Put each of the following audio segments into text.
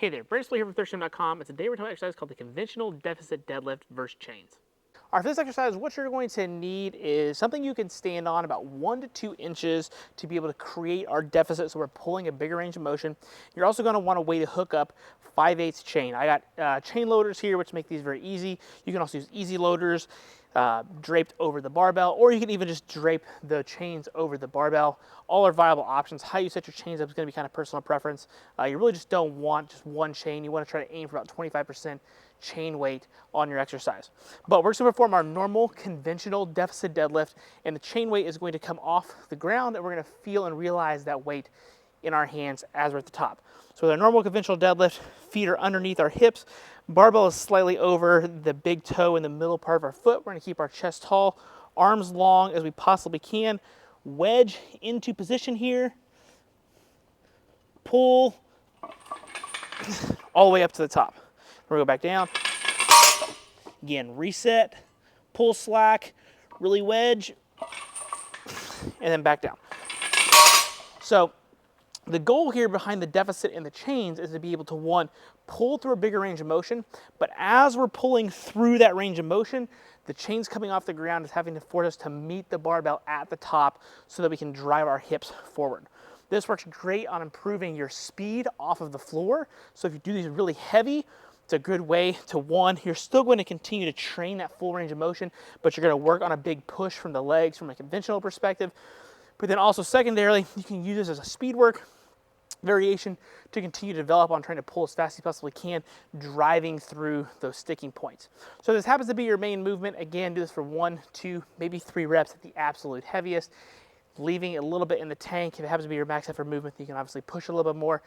Hey there, Brandon here from thirststream.com. It's a day routine exercise called the Conventional Deficit Deadlift versus chains. All right, for this exercise, what you're going to need is something you can stand on about 1 to 2 inches to be able to create our deficit so we're pulling a bigger range of motion. You're also going to want a way to hook up 5/8 chain. I got chain loaders here, which make these very easy. You can also use easy loaders draped over the barbell, or you can even just drape the chains over the barbell. All are viable options. How you set your chains up is going to be kind of personal preference. You really just don't want just one chain. You want to try to aim for about 25% chain weight on your exercise. But we're going to perform our normal conventional deficit deadlift, and the chain weight is going to come off the ground, and we're going to feel and realize that weight in our hands as we're at the top. So with our normal conventional deadlift, feet are underneath our hips, barbell is slightly over the big toe in the middle part of our foot. We're going to keep our chest tall, arms long as we possibly can, wedge into position here, pull all the way up to the top. We're going to go back down. Again, reset, pull slack, really wedge, and then back down. So the goal here behind the deficit and the chains is to be able to, one, pull through a bigger range of motion, but as we're pulling through that range of motion, the chains coming off the ground is having to force us to meet the barbell at the top so that we can drive our hips forward. This works great on improving your speed off of the floor. So if you do these really heavy, it's a good way to, one, you're still going to continue to train that full range of motion, but you're going to work on a big push from the legs from a conventional perspective. But then also secondarily, you can use this as a speed work variation to continue to develop on trying to pull as fast as you possibly can, driving through those sticking points. So this happens to be your main movement. Again, do this for 1, 2, maybe 3 reps at the absolute heaviest, leaving a little bit in the tank. If it happens to be your max effort movement, you can obviously push a little bit more.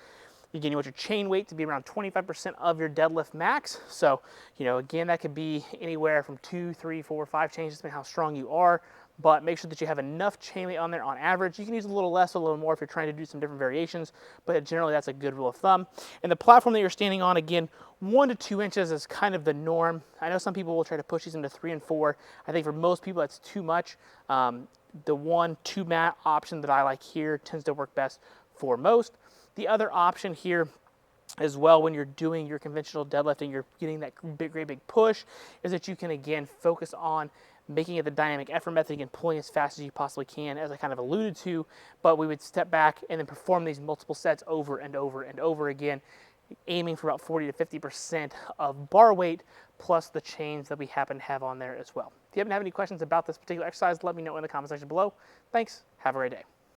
Again, you want your chain weight to be around 25% of your deadlift max. So, again, that could be anywhere from 2, 3, 4, 5 chains, depending on how strong you are. But make sure that you have enough chain weight on there on average. You can use a little less or a little more if you're trying to do some different variations, but generally that's a good rule of thumb. And the platform that you're standing on, again, 1 to 2 inches is kind of the norm. I know some people will try to push these into 3 and 4. I think for most people that's too much. The 1-2 mat option that I like here tends to work best for most. The other option here as well when you're doing your conventional deadlift and you're getting that great big push is that you can, again, focus on making it the dynamic effort method and pulling as fast as you possibly can, as I kind of alluded to, but we would step back and then perform these multiple sets over and over and over again, aiming for about 40 to 50% of bar weight plus the chains that we happen to have on there as well. If you happen to have any questions about this particular exercise, let me know in the comment section below. Thanks. Have a great day.